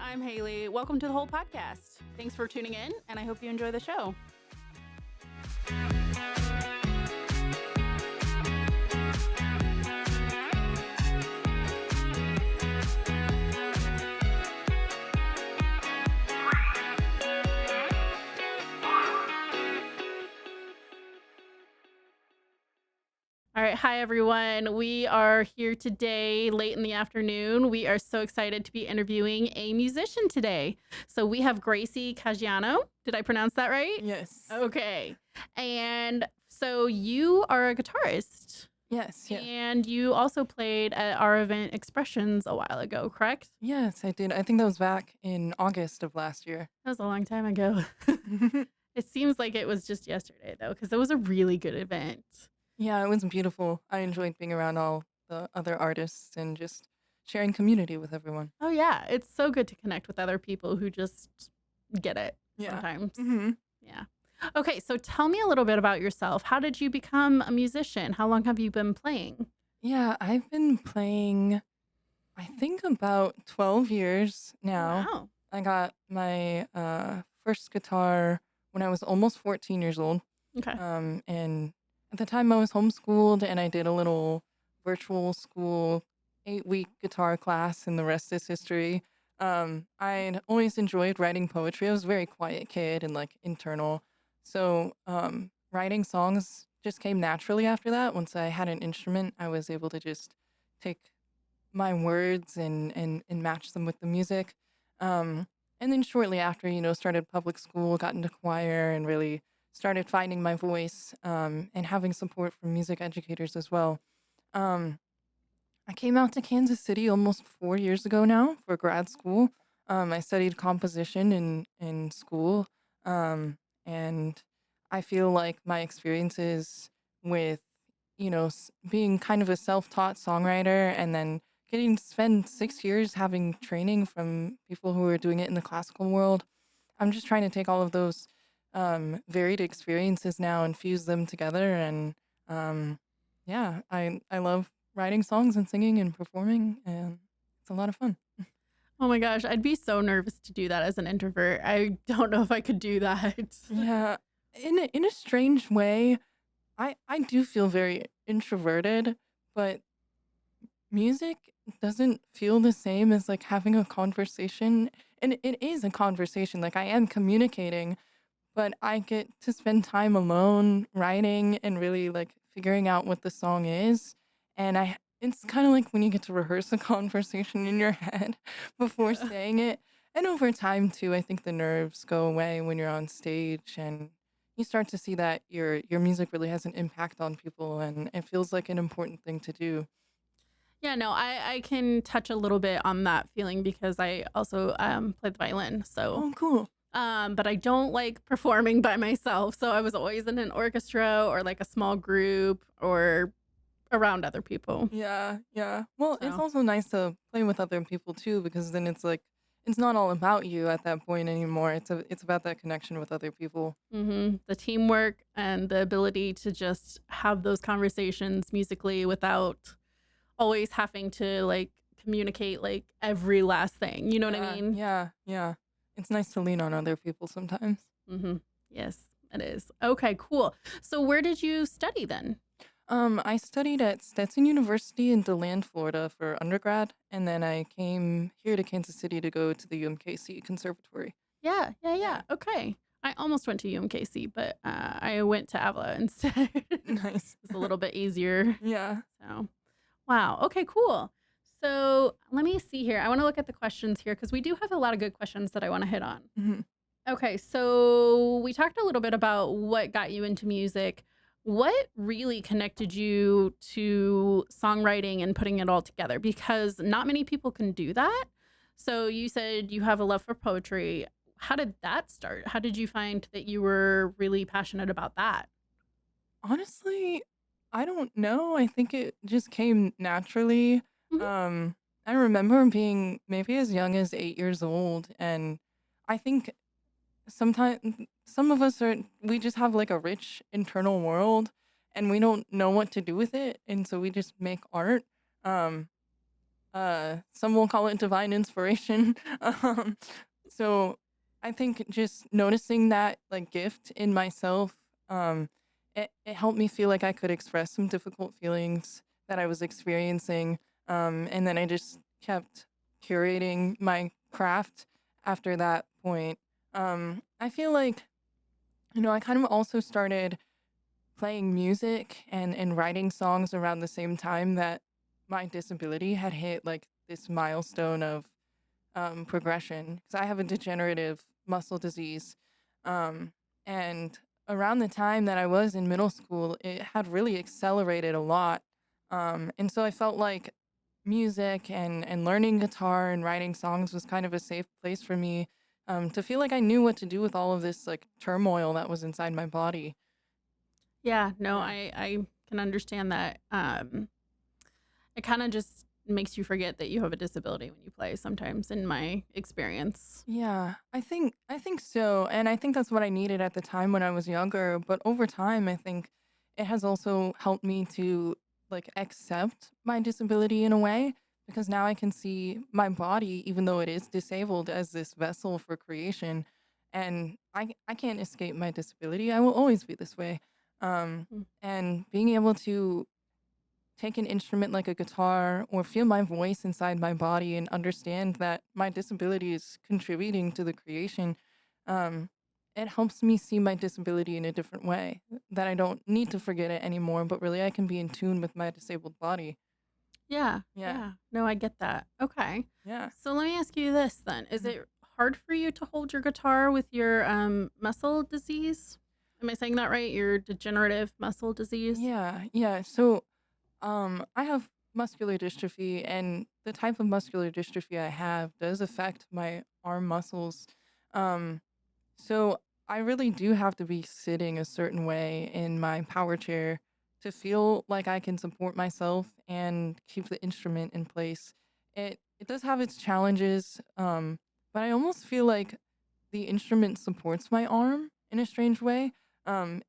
I'm Haley. Welcome to the whole podcast. Thanks for tuning in, and I hope you enjoy the show. All right. Hi, everyone. We are here today late in the afternoon. We are so excited to be interviewing a musician today. So we have Gracie Caggiano. Did I pronounce that right? Yes. Okay. And so you are a guitarist. Yes. And you also played at our event Expressions a while ago, correct? Yes, I did. I think that was back in August of last year. That was a long time ago. It seems like it was just yesterday, though, because it was a really good event. Yeah, it was beautiful. I enjoyed being around all the other artists and just sharing community with everyone. Oh, yeah. It's so good to connect with other people who just get it Yeah. sometimes. Mm-hmm. Yeah. Okay, so tell me a little bit about yourself. How did you become a musician? How long have you been playing? Yeah, I've been playing, I think, about 12 years now. Wow. I got my first guitar when I was almost 14 years old. Okay. And at the time I was homeschooled and I did a little virtual school 8-week guitar class and the rest is history. I'd always enjoyed writing poetry. I was a very quiet kid and like internal. So writing songs just came naturally after that. Once I had an instrument, I was able to just take my words and match them with the music. And then shortly after, started public school, got into choir and really started finding my voice and having support from music educators as well. I came out to Kansas City almost 4 years ago now for grad school. I studied composition in school, and I feel like my experiences with, being kind of a self-taught songwriter and then getting to spend 6 years having training from people who are doing it in the classical world. I'm just trying to take all of those varied experiences now and fuse them together. And yeah, I love writing songs and singing and performing, and it's a lot of fun. Oh my gosh, I'd be so nervous to do that as an introvert. I don't know if I could do that. Yeah, in a strange way, I do feel very introverted, but music doesn't feel the same as like having a conversation. And it is a conversation, like I am communicating, but I get to spend time alone writing and really like figuring out what the song is. And it's kind of like when you get to rehearse a conversation in your head before saying it. And over time too, I think the nerves go away when you're on stage and you start to see that your music really has an impact on people and it feels like an important thing to do. Yeah, no, I can touch a little bit on that feeling because I also play the violin. So Oh, cool. but I don't like performing by myself. So I was always in an orchestra or like a small group or around other people. Yeah, yeah. Well, it's So also nice to play with other people too, because then it's like it's not all about you at that point anymore. It's about that connection with other people. the teamwork and the ability to just have those conversations musically without always having to like communicate like every last thing. You know what I Yeah, mean? yeah, yeah. It's nice to lean on other people sometimes. Yes, it is. Okay, cool. So where did you study then? I studied at Stetson University in DeLand, Florida for undergrad, and then I came here to Kansas City to go to the UMKC Conservatory. Yeah. Yeah. Okay. I almost went to UMKC, but I went to Avila instead. Nice. It's a little bit easier. Yeah. So, wow. Okay, cool. So let me see here. I want to look at the questions here because we do have a lot of good questions that I want to hit on. Mhm. Okay, so we talked a little bit about what got you into music. What really connected you to songwriting and putting it all together? Because not many people can do that. So you said you have a love for poetry. How did that start? How did you find that you were really passionate about that? Honestly, I don't know. I think it just came naturally. Mhm. Um, I remember being maybe as young as 8 years old, and I think sometimes some of us we just have like a rich internal world, and we don't know what to do with it, and so we just make art. Um, Some will call it divine inspiration. um, so I think just noticing that like gift in myself, um, it helped me feel like I could express some difficult feelings that I was experiencing. And then I just kept curating my craft after that point. I feel like, I kind of also started playing music and writing songs around the same time that my disability had hit like this milestone of progression because I have a degenerative muscle disease. Um, and around the time that I was in middle school, it had really accelerated a lot. And so I felt like music and learning guitar and writing songs was kind of a safe place for me to feel like I knew what to do with all of this like turmoil that was inside my body. Yeah, no, Yeah. I can understand that. It kind of just makes you forget that you have a disability when you play sometimes in my experience. Yeah, I think so, and I think that's what I needed at the time when I was younger, but over time, I think it has also helped me to, like, accept my disability in a way, because now I can see my body, even though it is disabled, as this vessel for creation, and I can't escape my disability, I will always be this way, Mm. and being able to take an instrument like a guitar or feel my voice inside my body and understand that my disability is contributing to the creation, um, it helps me see my disability in a different way. That I don't need to forget it anymore, but really I can be in tune with my disabled body. Yeah, Yeah, yeah. No, I get that. Okay. yeah. So let me ask you this then. Is Mhm. it hard for you to hold your guitar with your muscle disease? Am I saying that right? Your degenerative muscle disease? Yeah, yeah. So I have muscular dystrophy, and the type of muscular dystrophy I have does affect my arm muscles. Um, So I really do have to be sitting a certain way in my power chair to feel like I can support myself and keep the instrument in place. It does have its challenges, but I almost feel like the instrument supports my arm in a strange way.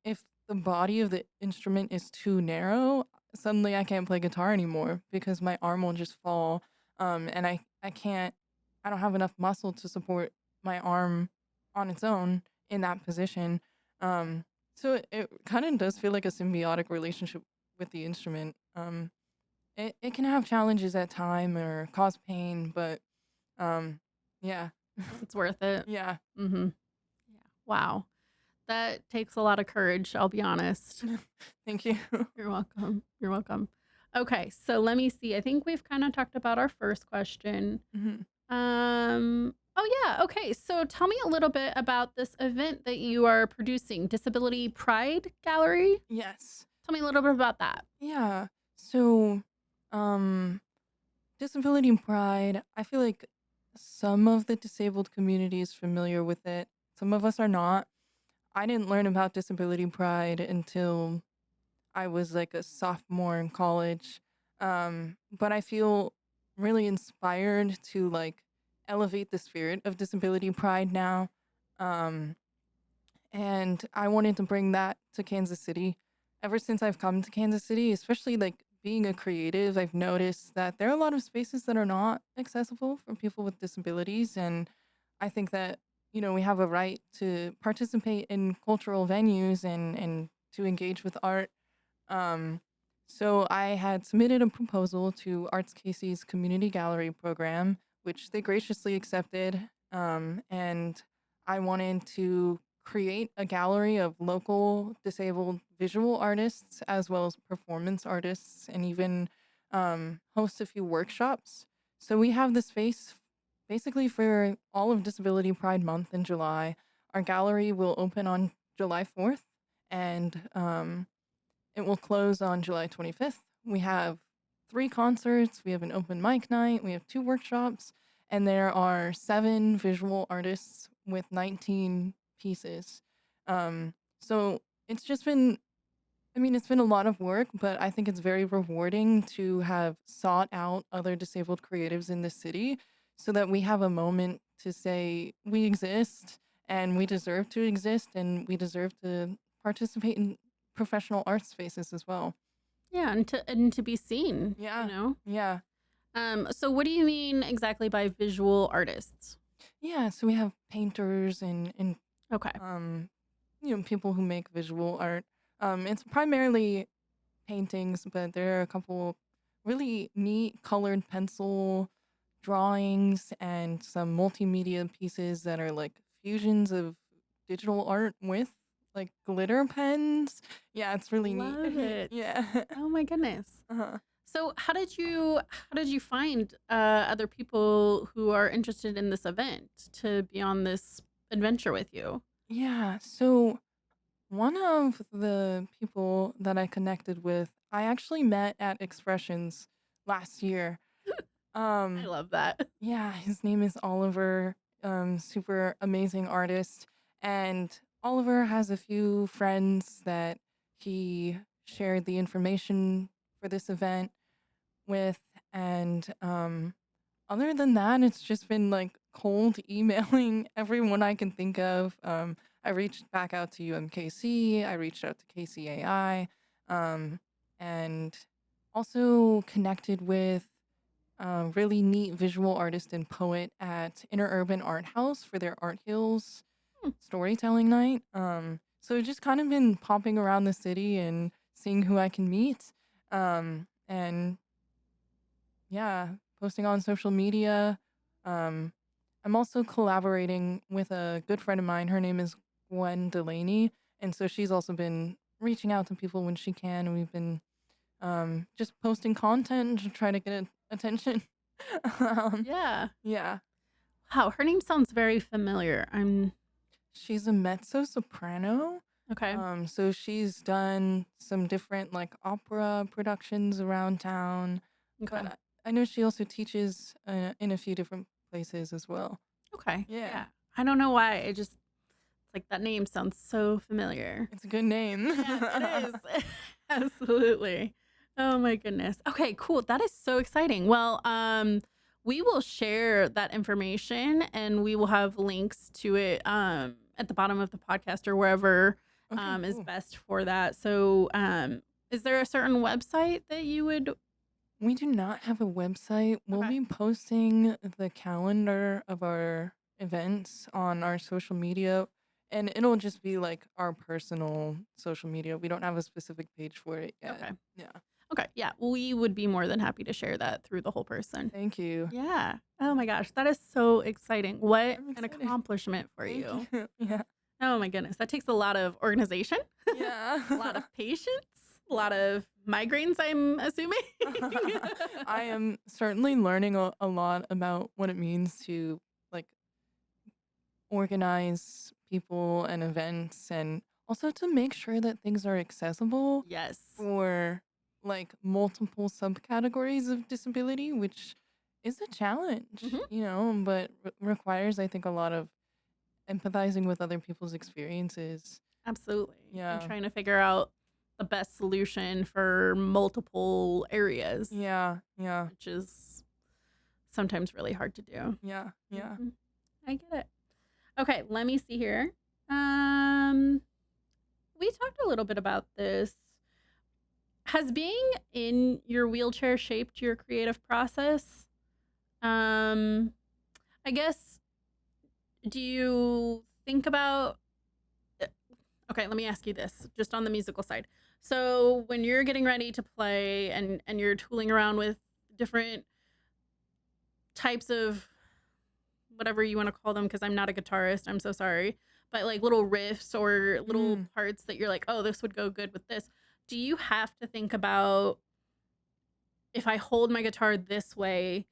If the body of the instrument is too narrow, suddenly I can't play guitar anymore because my arm will just fall. And I can't I don't have enough muscle to support my arm on its own in that position. Um, so it kind of does feel like a symbiotic relationship with the instrument. It can have challenges at time or cause pain, but um, yeah, It's worth it. yeah. Mhm. Yeah. Wow. That takes a lot of courage, I'll be honest. Thank you. You're welcome. You're welcome. Okay, so let me see. I think we've kind of talked about our first question. Mhm. Oh yeah, okay. So tell me a little bit about this event that you are producing, Disability Pride Gallery. Yes. Tell me a little bit about that. Yeah. So, um, disability pride. I feel like some of the disabled community is familiar with it. Some of us are not. I didn't learn about disability pride until I was like a sophomore in college. But I feel really inspired to like elevate the spirit of disability pride now. Um, and I wanted to bring that to Kansas City. Ever since I've come to Kansas City, especially like being a creative, I've noticed that there are a lot of spaces that are not accessible for people with disabilities. And I think that, we have a right to participate in cultural venues and to engage with art. um, so I had submitted a proposal to ArtsKC's community gallery program, which they graciously accepted. And I wanted to create a gallery of local disabled visual artists as well as performance artists and even host a few workshops. So we have the space basically for all of Disability Pride Month in July. Our gallery will open on July 4th, and it will close on July 25th. We have 3 concerts, we have an open mic night, we have 2 workshops, and there are 7 visual artists with 19 pieces. So it's just been it's been a lot of work, but I think it's very rewarding to have sought out other disabled creatives in the city so that we have a moment to say we exist and we deserve to exist and we deserve to participate in professional art spaces as well. Yeah, and to be seen, you Yeah. know? Yeah. So what do you mean exactly by visual artists? Yeah, so we have painters and Okay. um, people who make visual art. It's primarily paintings, but there are a couple really neat colored pencil drawings and some multimedia pieces that are like fusions of digital art with like glitter pens. Yeah, it's really neat. Love it. Yeah. Oh my goodness. uh So how did you find other people who are interested in this event to be on this adventure with you? Yeah, so one of the people that I connected with, I actually met at Expressions last year. I Um love that. Yeah, his name is Oliver, super amazing artist. And Oliver has a few friends that he shared the information for this event with. And other than that, it's just been like cold emailing everyone I can think of. I reached back out to UMKC, I reached out to KCAI, um, and also connected with really neat visual artist and poet at Interurban Art House for their Art Hills Hmm. storytelling night. So just kind of been popping around the city and seeing who I can meet. And yeah, posting on social media. Um, I'm also collaborating with a good friend of mine. Her name is Gwen Delaney. And so she's also been reaching out to people when she can. And we've been just posting content to try to get attention. um, Yeah. yeah, Wow, her name sounds very familiar. I'm she's a mezzo soprano. okay. So she's done some different like opera productions around town, but Okay. I know she also teaches in a few different places as well. Okay. Yeah, Yeah. I don't know why. It's like that name sounds so familiar. it's a good name. Yeah, it is. Absolutely. Oh my goodness. Okay, cool. That is so exciting. Well, we will share that information and we will have links to it at the bottom of the podcast or wherever Okay, is cool. best for that. So, is there a certain website that you would We do not have a website. We'll Okay. be posting the calendar of our events on our social media, and it'll just be like our personal social media. We don't have a specific page for it yet. Okay. Yeah. Okay. Yeah, we would be more than happy to share that through the whole person. Thank you. Yeah. Oh my gosh, that is so exciting. What I'm an excited. accomplishment for Thank you. you. Yeah. Oh my goodness. That takes a lot of organization, a lot Yeah. of patience, a lot Yeah. of migraines, I'm assuming. I am certainly learning a lot about what it means to like organize people and events and also to make sure that things are accessible Yes. for like multiple subcategories of disability, which is a challenge, Mhm. but requires, I think, a lot of empathizing with other people's experiences. Absolutely. And Yeah. trying to figure out the best solution for multiple areas, Yeah. Yeah. which is sometimes really hard to do. Yeah. Yeah. Mhm. I get it. Okay, let me see here. Um, we talked a little bit about this. Has being in your wheelchair shaped your creative process? Um, I guess, do you think about uh, okay, let me ask you this, just on the musical side. So, when you're getting ready to play and you're tooling around with different types of whatever you want to call them, because I'm not a guitarist, I'm so sorry, but like little riffs or little Mm. parts that you're like, oh, this would go good with this. Do you have to think about, if I hold my guitar this way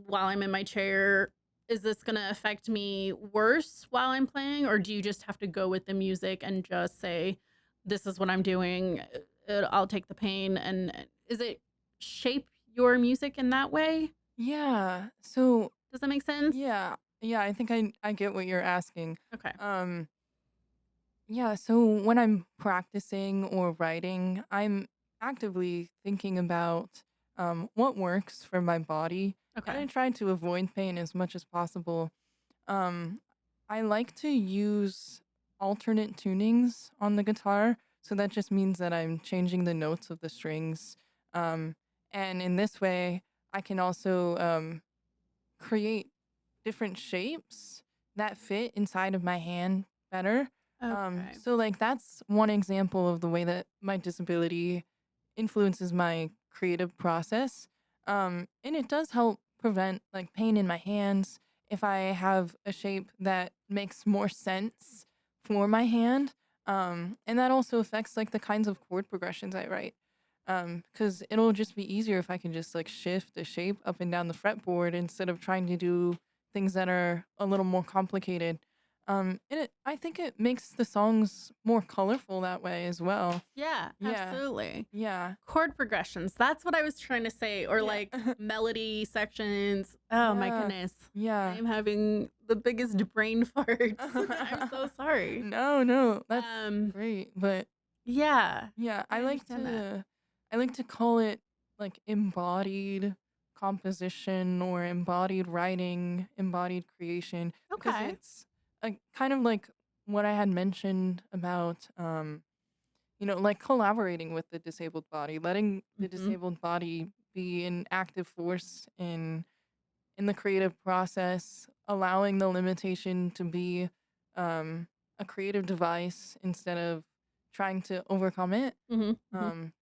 while I'm in my chair, is this going to affect me worse while I'm playing? Or do you just have to go with the music and just say, this is what I'm doing? I'll take the pain. And is it shape your music in that way? Yeah. So, Does that make sense? yeah. Yeah, I think I get what you're asking. Okay. Um Yeah, so when I'm practicing or writing, I'm actively thinking about what works for my body, and I Okay. try to avoid pain as much as possible. Um, I like to use alternate tunings on the guitar, so that just means that I'm changing the notes of the strings. Um, and in this way, I can also create different shapes that fit inside of my hand better. Okay. So like that's one example of the way that my disability influences my creative process. And it does help prevent like pain in my hands if I have a shape that makes more sense for my hand. And that also affects like the kinds of chord progressions I write. Because it'll just be easier if I can just like shift the shape up and down the fretboard instead of trying to do things that are a little more complicated. I think it makes the songs more colorful that way as well. Yeah, Yeah, absolutely. yeah, Chord progressions, that's what I was trying to say, or, yeah, like, melody sections. Oh my yeah, goodness. I yeah. am having the biggest brain farts. I'm so sorry. No, no, that's Um, great. But yeah, yeah, I understand that. I like to call it like embodied composition or embodied writing, embodied creation, because Okay. it's kind of like what I had mentioned about like collaborating with the disabled body, letting the Mhm, disabled body be an active force in the creative process, allowing the limitation to be um a creative device instead of trying to overcome it. mhm, mhm. Um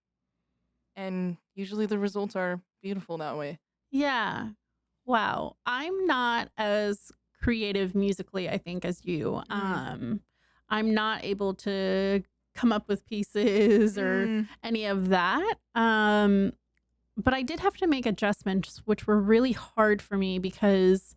and usually the results are beautiful that way. Yeah. Wow. I'm not as creative musically, I think, as you. Mm. I'm not able to come up with pieces or Mm. any of that. But I did have to make adjustments, which were really hard for me because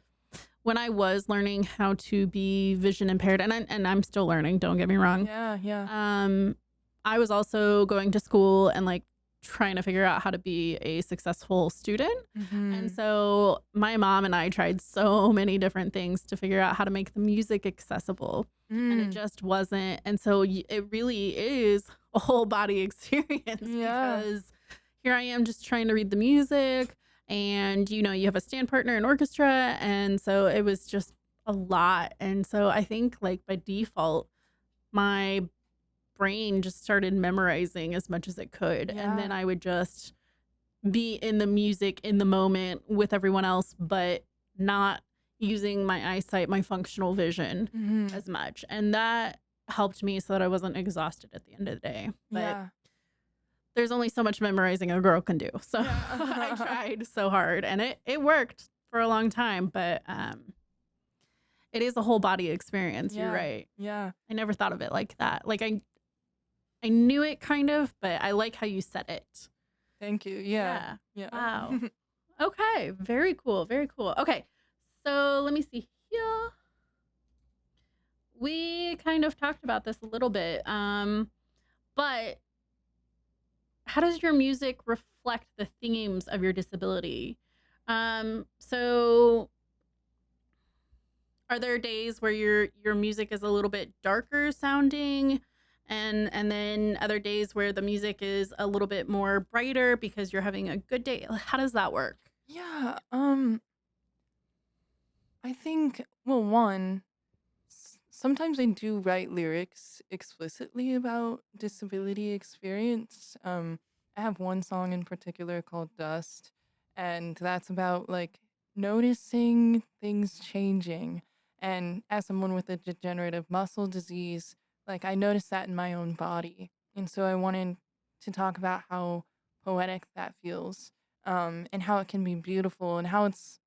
when I was learning how to be vision impaired, and I'm still learning, don't get me wrong. Yeah, yeah. Um, I was also going to school and like trying to figure out how to be a successful student. And Mhm. so my mom and I tried so many different things to figure out how to make the music accessible. And it Mm. just wasn't. And so it really is a whole body experience Yeah. because here I am just trying to read the music and you have a stand partner in orchestra and so it was just a lot. And so I think like by default my brain just started memorizing as much as it could. And then Yeah. I would just be in the music in the moment with everyone else, but not using my eyesight, my functional vision Mhm. as much. And that helped me so that I wasn't exhausted at the end of the day. But Yeah. there's only so much memorizing a girl can do. So I Yeah. tried so hard and it worked for a long time, but it is a whole body experience. You're Yeah. right. Yeah. I never thought of it like that. Like I knew it kind of, but I like how you said it. Thank you. Yeah. Yeah. Yeah. Wow. Okay. Very cool. Very cool. Okay. So let me see here. We kind of talked about this a little bit. But how does your music reflect the themes of your disability? So are there days where your music is a little bit darker sounding and then other days where the music is a little bit more brighter because you're having a good day? How does that work? Yeah. I think, well, one, sometimes I do write lyrics explicitly about disability experience. I have one song in particular called Dust, and that's about like noticing things changing. And as someone with a degenerative muscle disease, like I noticed that in my own body. And so I wanted to talk about how poetic that feels, and how it can be beautiful and how it's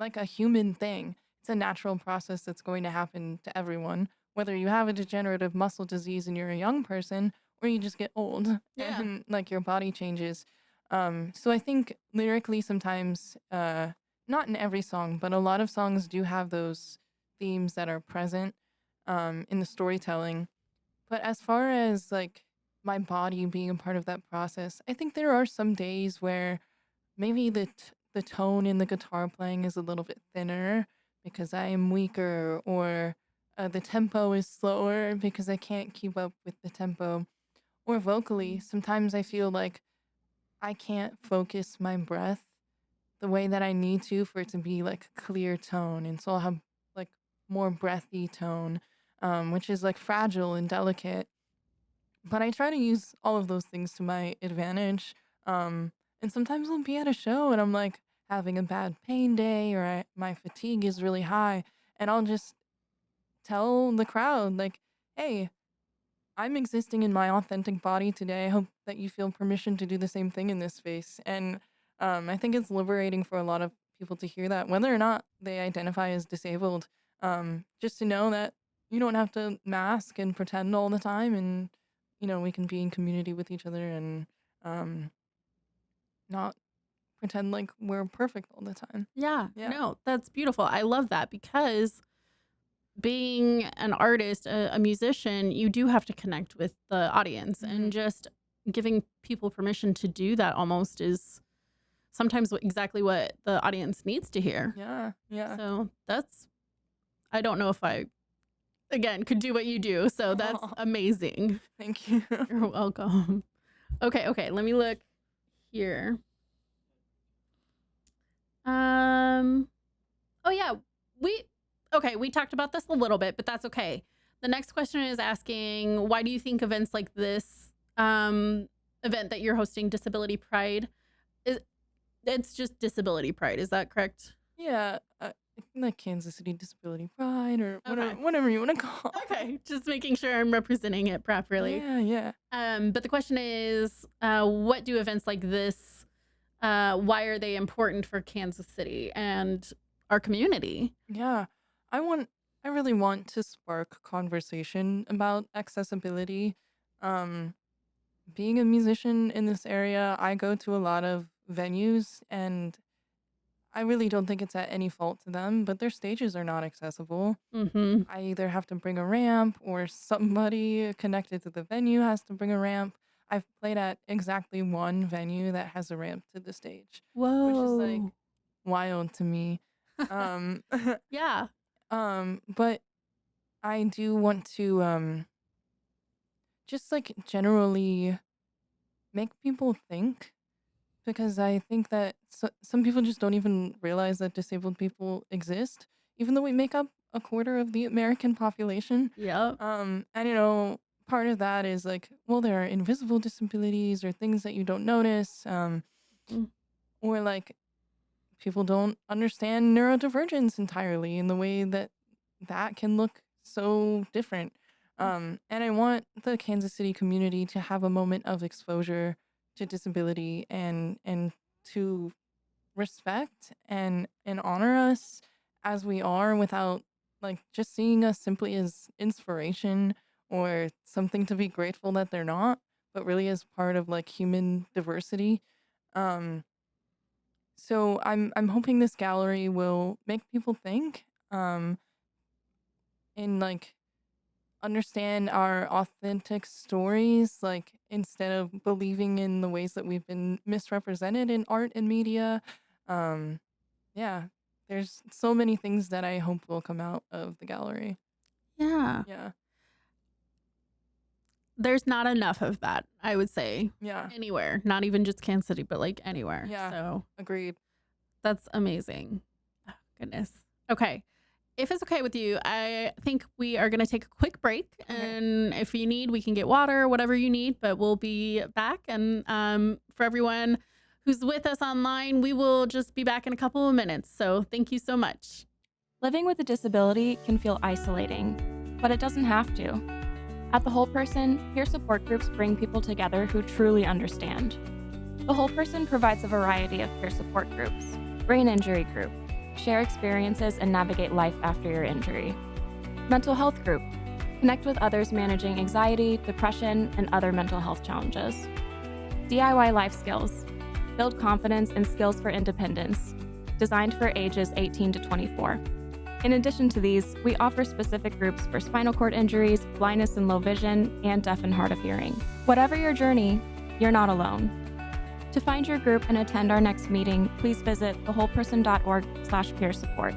like a human thing. It's a natural process that's going to happen to everyone, whether you have a degenerative muscle disease and you're a young person or you just get old Yeah. and like your body changes. So I think lyrically sometimes, not in every song, but a lot of songs do have those themes that are present in the storytelling. But as far as like my body being a part of that process, I think there are some days where maybe the tone in the guitar playing is a little bit thinner because I am weaker, or the tempo is slower because I can't keep up with the tempo. Or vocally, sometimes I feel like I can't focus my breath the way that I need to for it to be like a clear tone, and so I'll have like more breathy tone, which is like fragile and delicate. But I try to use all of those things to my advantage. And sometimes I'll be at a show and I'm like, having a bad pain day, or my fatigue is really high, and I'll just tell the crowd, like, hey, I'm existing in my authentic body today. I hope that you feel permission to do the same thing in this space. And I think it's liberating for a lot of people to hear that, whether or not they identify as disabled. Just to know that you don't have to mask and pretend all the time, and we can be in community with each other and um, not pretend like we're perfect all the time. Yeah, Yeah. no, that's beautiful. I love that because being an artist, a musician, you do have to connect with the audience, Hmm. and just giving people permission to do that almost is sometimes exactly what the audience needs to hear. Yeah. Yeah. So that's, I don't know if I, again, could do what you do. So that's Aw, amazing. thank you. You're welcome. Okay, okay. Let me look here. Um, oh yeah, we we talked about this a little bit, but that's okay. The next question is asking, why do you think events like this event that you're hosting, Disability Pride, is it's just Disability Pride, is that correct? Yeah, like Kansas City Disability Pride or Okay. whatever you want to call it. Okay, just making sure I'm representing it properly. Yeah, yeah, But the question is, what do events like this, why are they important for Kansas City and our community? yeah. I want, I really want to spark conversation about accessibility. Um, Being a musician in this area, I go to a lot of venues, and I really don't think it's at any fault to them, but their stages are not accessible. Mm-hmm. I either have to bring a ramp, or somebody connected to the venue has to bring a ramp. I've played at exactly one venue that has a ramp to the stage, which is like Whoa. wild to me. Um, Yeah. but I do want to just like generally make people think, because I think that some people just don't even realize that disabled people exist, even though we make up a quarter of the American population. Yep. And part of that is like, well, there are invisible disabilities or things that you don't notice, Mm. or like people don't understand neurodivergence entirely in the way that that can look so different. And I want the Kansas City community to have a moment of exposure to disability, and to respect and honor us as we are, without like just seeing us simply as inspiration or something to be grateful that they're not, but really as part of like human diversity. Um, so I'm hoping this gallery will make people think, and like understand our authentic stories, like instead of believing in the ways that we've been misrepresented in art and media. Um, yeah, there's so many things that I hope will come out of the gallery. Yeah. Yeah, There's not enough of that, I would say, yeah, anywhere, not even just Kansas City, but like anywhere. yeah. So Agreed. that's amazing. Oh, goodness. Okay. If it's okay with you, I think we are going to take a quick break. Okay. And if you need, we can get water, whatever you need, but we'll be back. And for everyone who's with us online, we will just be back in a couple of minutes. So thank you so much. Living with a disability can feel isolating, but it doesn't have to. At The Whole Person, peer support groups bring people together who truly understand. The Whole Person provides a variety of peer support groups: brain injury group, share experiences and navigate life after your injury; mental health group, connect with others managing anxiety, depression, and other mental health challenges; DIY life skills, build confidence and skills for independence, designed for ages 18 to 24. In addition to these, we offer specific groups for spinal cord injuries, blindness and low vision, and deaf and hard of hearing. Whatever your journey, you're not alone. To find your group and attend our next meeting, please visit thewholeperson.org/peer support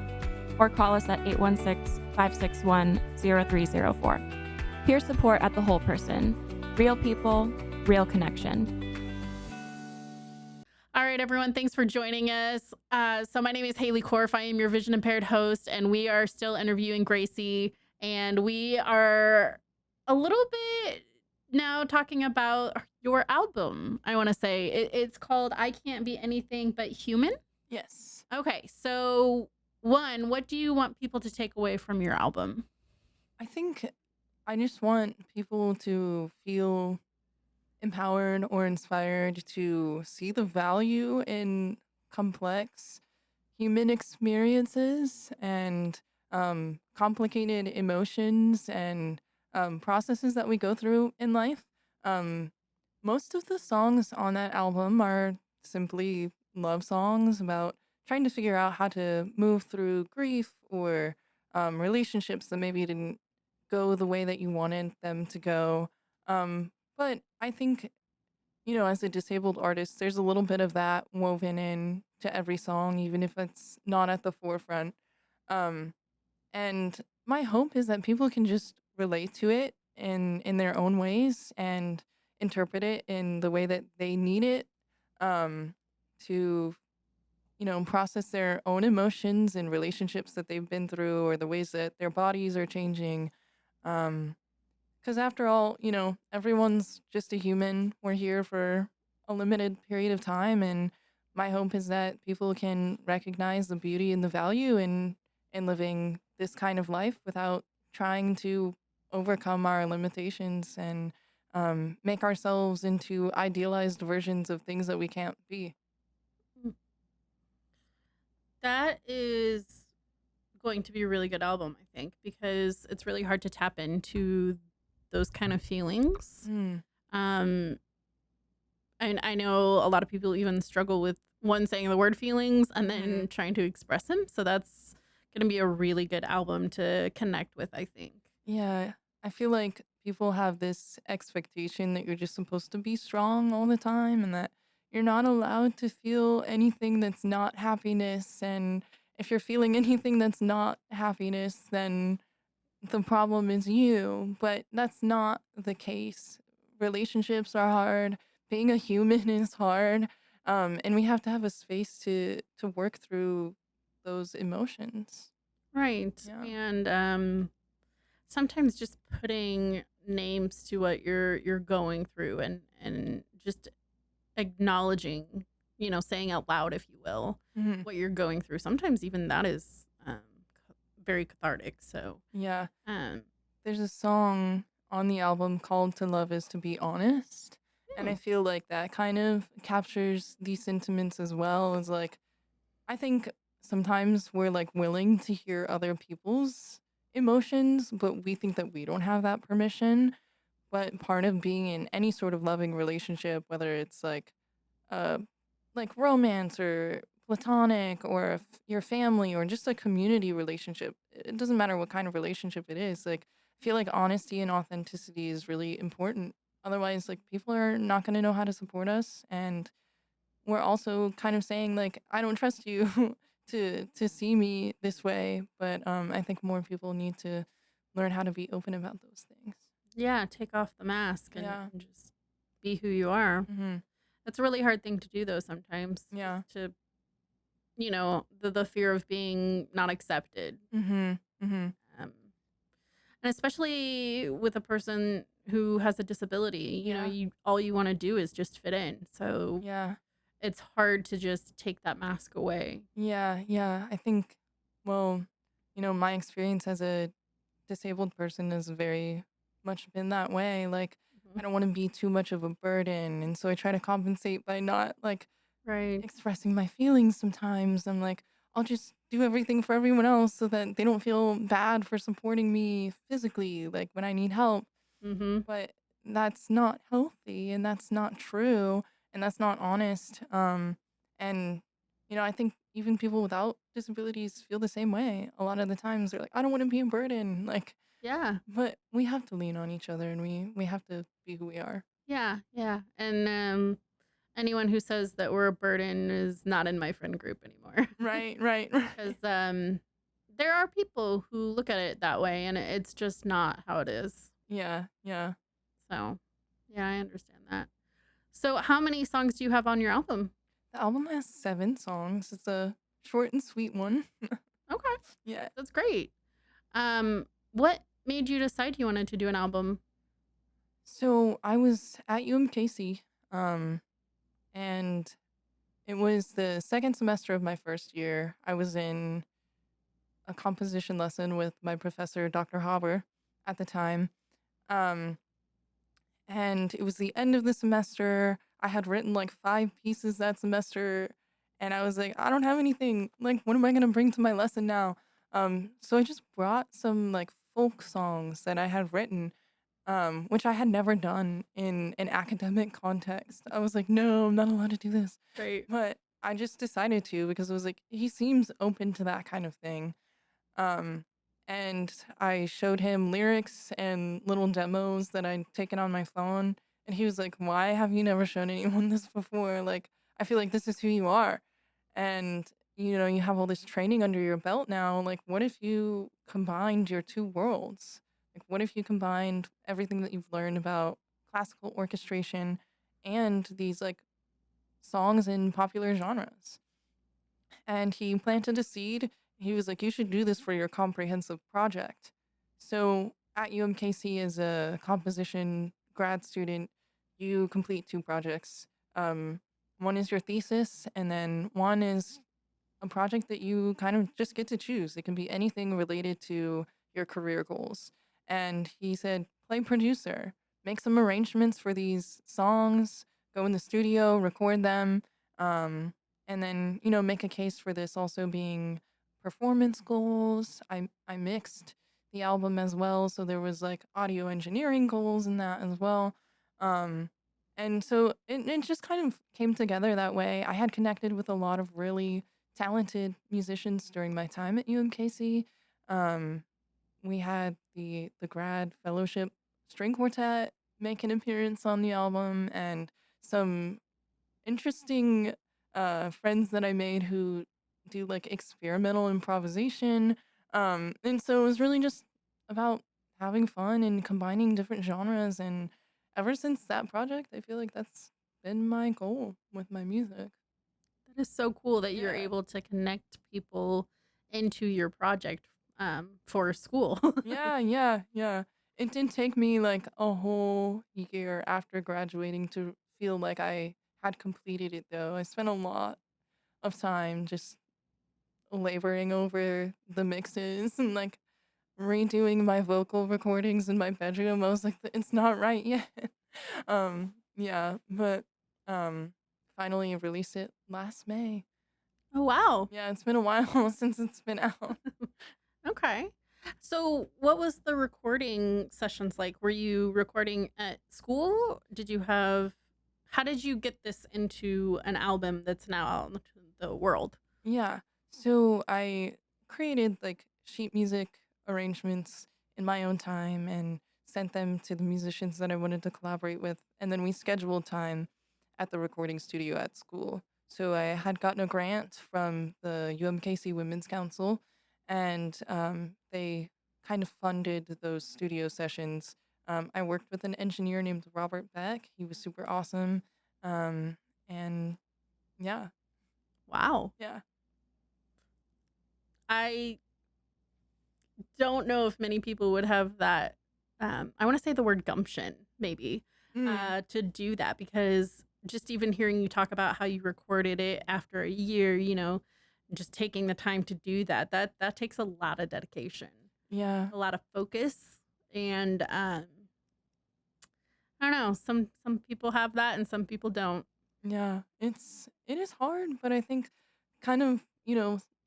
or call us at 816-561-0304. Peer support at The Whole Person. Real people, real connection. All right, everyone. Thanks for joining us. So my name is Haley Korf. I am your vision impaired host, and we are still interviewing Gracie. And we are a little bit now talking about your album. I want to say it's called "I Can't Be Anything But Human." Yes. Okay, so one, what do you want people to take away from your album? I think I just want people to feel empowered or inspired to see the value in complex human experiences and complicated emotions and processes that we go through in life. Um, Most of the songs on that album are simply love songs about trying to figure out how to move through grief or relationships that maybe didn't go the way that you wanted them to go. But I think, as a disabled artist, there's a little bit of that woven in to every song, even if it's not at the forefront. Um, and my hope is that people can just relate to it in their own ways and interpret it in the way that they need it um, to, process their own emotions and relationships that they've been through or the ways that their bodies are changing. Um, because after all, everyone's just a human. We're here for a limited period of time, and my hope is that people can recognize the beauty and the value in living this kind of life without trying to overcome our limitations and make ourselves into idealized versions of things that we can't be. Mm, That is going to be a really good album, I think, because it's really hard to tap into those kind of feelings. Mm, Um, and I know a lot of people even struggle with one saying the word feelings and hmm then trying to express them. So that's going to be a really good album to connect with, I think. Yeah, I feel like people have this expectation that you're just supposed to be strong all the time and that you're not allowed to feel anything that's not happiness. And if you're feeling anything that's not happiness, then the problem is you. But that's not the case. Relationships are hard, being a human is hard. And we have to have a space to work through those emotions. Right. Yeah. And sometimes just putting names to what you're going through and just acknowledging, saying out loud, if you will, hmm what you're going through. Sometimes even that is very cathartic. So, Yeah. um, There's a song on the album called To Love Is to Be Honest. And hmm, I feel like that kind of captures these sentiments as well. It's like, I think sometimes we're like willing to hear other people's emotions, but we think that we don't have that permission. But part of being in any sort of loving relationship, whether it's uh like romance or platonic or your family or just a community relationship, it doesn't matter what kind of relationship it is. Like I feel like honesty and authenticity is really important. Otherwise, like people are not going to know how to support us, and we're also kind of saying like I don't trust you to see me this way. But I think more people need to learn how to be open about those things. yeah, take off the mask and, Yeah. and just be who you are. Mhm. That's a really hard thing to do, though, sometimes, just Yeah. to, the fear of being not accepted. Mhm. Mhm. Um, and especially with a person who has a disability, Yeah. all you want to do is just fit in. So Yeah. it's hard to just take that mask away. Yeah, yeah. I think, well, my experience as a disabled person has very much been that way. Like, Mhm. I don't want to be too much of a burden. And so I try to compensate by not like Right. expressing my feelings sometimes. I'm like, I'll just do everything for everyone else so that they don't feel bad for supporting me physically, like when I need help. Mm-hmm. But that's not healthy and that's not true and that's not honest. And I think even people without disabilities feel the same way. A lot of the times they're like, I don't want to be a burden. Like, Yeah. but we have to lean on each other and we have to be who we are. Yeah. Yeah. And anyone who says that we're a burden is not in my friend group anymore. Right, right, Because right. there are people who look at it that way, and it's just not how it is. Yeah, yeah. So, yeah, I understand that. So, how many songs do you have on your album? The album has 7 songs. It's a short and sweet one. Okay, Yeah. that's great. What made you decide you wanted to do an album? So I was at UMKC, and It was the second semester of my first year. I was in a composition lesson with my professor, Dr. Haber, at the time. Um, and it was the end of the semester. I had written like 5 pieces that semester, and I was like, I don't have anything. Like, what am I gonna bring to my lesson now? So I just brought some like folk songs that I had written, which I had never done in an academic context. I was like, no, I'm not allowed to do this. Right. But I just decided to because it was like, he seems open to that kind of thing. Um, and I showed him lyrics and little demos that I'd taken on my phone. And he was like, why have you never shown anyone this before? Like, I feel like this is who you are. And, you have all this training under your belt now. Like, what if you combined your two worlds? Like, what if you combined everything that you've learned about classical orchestration and these like songs in popular genres? And he planted a seed. He was like, you should do this for your comprehensive project. So at UMKC, as a composition grad student, you complete 2 projects. Um, one is your thesis, and then one is a project that you kind of just get to choose. It can be anything related to your career goals. And he said, play producer, make some arrangements for these songs, go in the studio, record them, um, and then, make a case for this also being performance goals. I mixed the album as well, so there was like audio engineering goals in that as well. Um, and so it just kind of came together that way. I had connected with a lot of really talented musicians during my time at UMKC. Um, we had the grad fellowship string quartet make an appearance on the album, and some interesting friends that I made who do like experimental improvisation. And so it was really just about having fun and combining different genres. And ever since that project, I feel like that's been my goal with my music. That is so cool that you're Yeah. able to connect people into your project for school. Yeah, yeah, yeah. It didn't take me like a whole year after graduating to feel like I had completed it though. I spent a lot of time just laboring over the mixes and like redoing my vocal recordings in my bedroom. I was like, it's not right yet. Yeah, but um finally released it last May. Oh, wow. Yeah, it's been a while since it's been out. Okay. So, what was the recording sessions like? Were you recording at school? How did you get this into an album that's now out into the world? Yeah. So I created like sheet music arrangements in my own time and sent them to the musicians that I wanted to collaborate with. And then we scheduled time at the recording studio at school. So I had gotten a grant from the UMKC Women's Council, and they kind of funded those studio sessions. I worked with an engineer named Robert Beck. He was super awesome. Um, and yeah, Wow. yeah. I don't know if many people would have that, I wanna say the word gumption, maybe, Mm. to do that because just even hearing you talk about how you recorded it after a year, just taking the time to do that, that takes a lot of dedication, Yeah, a lot of focus, and, I don't know, some people have that and some people don't. yeah. It is hard, but I think kind of,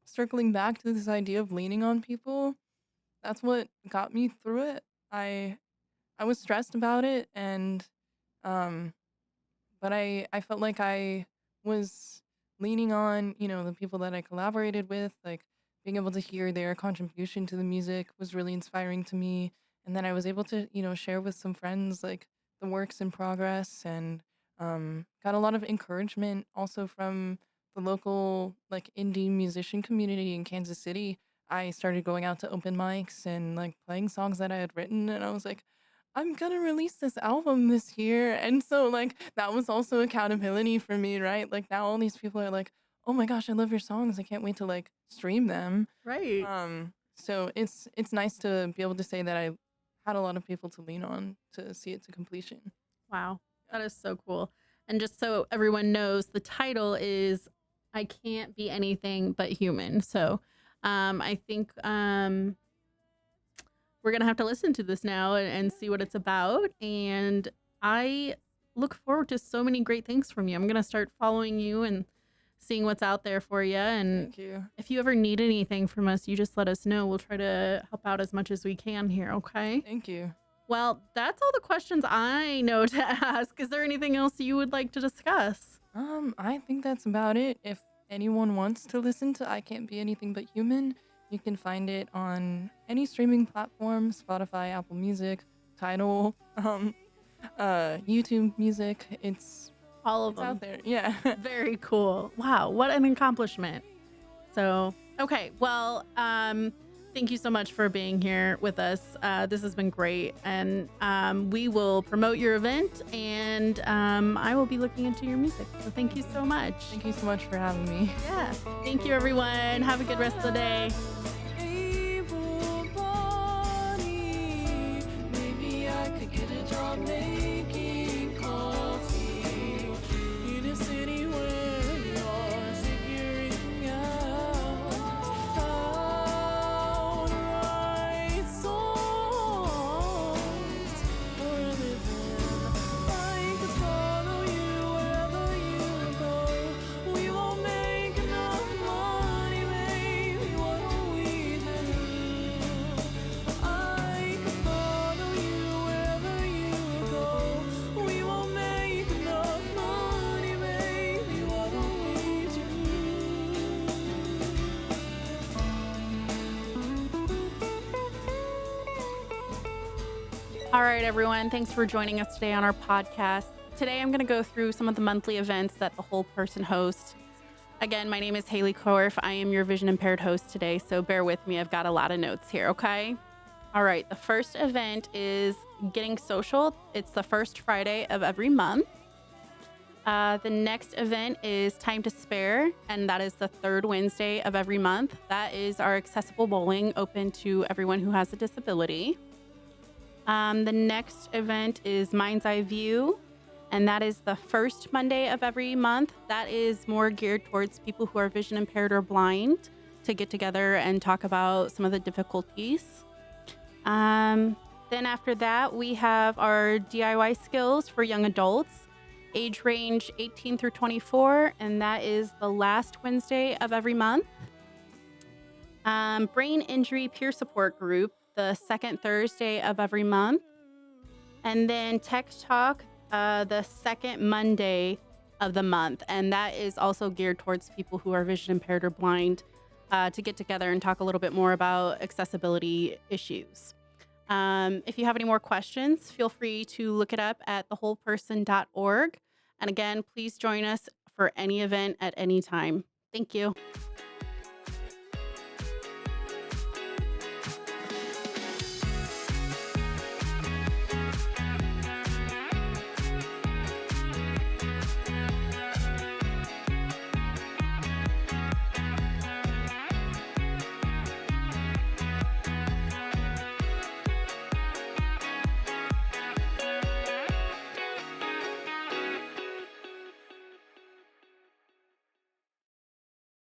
circling back to this idea of leaning on people, that's what got me through it. I was stressed about it, and um but I felt like I was leaning on, the people that I collaborated with, like being able to hear their contribution to the music was really inspiring to me. And then I was able to, share with some friends like the works in progress, and got a lot of encouragement also from the local like indie musician community in Kansas City. I started going out to open mics and like playing songs that I had written, and I was like, I'm gonna release this album this year. And so like that was also accountability for me, right? Like now all these people are like, "Oh my gosh, I love your songs. I can't wait to like stream them." Right. So it's nice to be able to say that I had a lot of people to lean on to see it to completion. Wow. Yeah. That is so cool. And just so everyone knows, the title is I can't be anything but human. So I think we're going to have to listen to this now and see what it's about. And I look forward to so many great things from you. I'm going to start following you and seeing what's out there for you. And Thank you. if you ever need anything from us, you just let us know. We'll try to help out as much as we can here. Okay. Thank you. Well, that's all the questions I know to ask. Is there anything else you would like to discuss? I think that's about it. If anyone wants to listen to I Can't Be Anything But Human, you can find it on any streaming platform, Spotify, Apple Music, Tidal, YouTube Music. It's All of it's them. out there. Yeah. Very cool. Wow, what an accomplishment. So, okay, well, thank you so much for being here with us. This has been great. And we will promote your event, and I will be looking into your music. So thank you so much. Thank you so much for having me. Yeah. Thank you, everyone. Have a good rest of the day. Able body, maybe I could get a job making coffee in a city where you're figuring out how to write songs for a living. I could follow you wherever you go. We won't make enough money, baby. What do we do? I could follow you wherever you go. We won't make enough money, baby. What do we do? All right, everyone. Thanks for joining us today on our podcast. Today, I'm going to go through some of the monthly events that the Whole Person hosts. Again, my name is Haley Korf. I am your vision impaired host today, so bear with me. I've got a lot of notes here, okay? All right, the first event is Getting Social. It's the first Friday of every month. The next event is Time to Spare, and that is the third Wednesday of every month. That is our accessible bowling, open to everyone who has a disability. The next event is Mind's Eye View, and that is the first Monday of every month. That is more geared towards people who are vision impaired or blind to get together and talk about some of the difficulties. Then after that, we have our DIY skills for young adults, age range 18 through 24, and that is the last Wednesday of every month. Brain Injury Peer Support Group, the second Thursday of every month. And then Tech Talk, the second Monday of the month. And that is also geared towards people who are vision impaired or blind to get together and talk a little bit more about accessibility issues. If you have any more questions, feel free to look it up at thewholeperson.org. And again, please join us for any event at any time. Thank you.